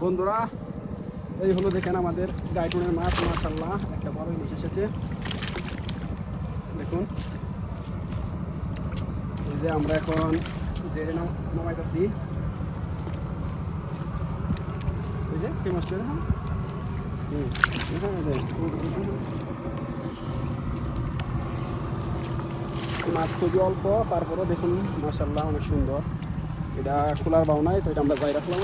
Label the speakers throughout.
Speaker 1: বন্ধুরা এই হলো দেখেন আমাদের গাইটনের মাছ, মাশাআল্লাহ একটা বড় ইলিশ এসেছে। দেখুন এই যে আমরা এখন যে নামাইতেছি, এই যে ফেমাস করে মাছ খুবই অল্প, তারপরে দেখুন মাশাআল্লাহ অনেক সুন্দর। এটা খোলার বাউ নাই, তো এটা আমরা যাই রাখলাম।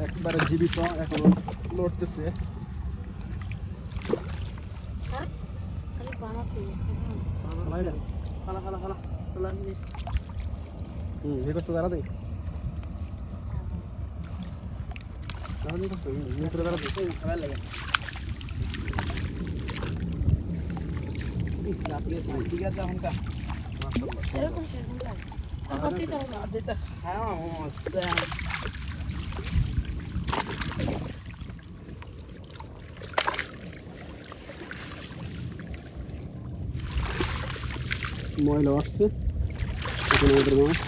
Speaker 1: একবারে জীবিত এখনো লড়তেছে। দাঁড়া দেয় ময়লা আসছে আমাদের মাছ,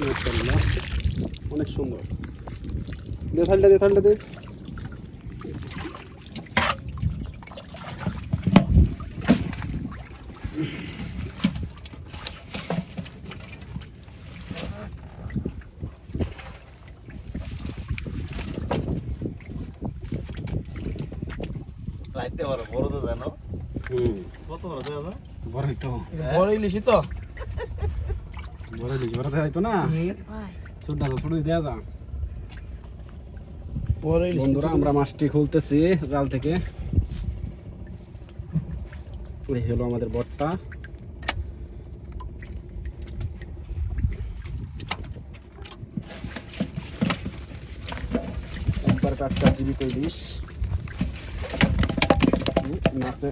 Speaker 1: মাশাআল্লাহ অনেক সুন্দর। দে থালটা দে
Speaker 2: লাইটটা বড় তো জানো। কত বড় দাদা?
Speaker 1: বড়ই তো,
Speaker 2: বড় ইলিশই তো।
Speaker 1: বড় ইলিশ বড় দেখাইতো না, ছোটটা তো ছোট দেয়া যা। বন্ধুরা আমরা মাছটি খুলতেছি জাল থেকে। এই হলো আমাদের বটটা। একবার টাটকা জীবিত ইলিশ। মাছে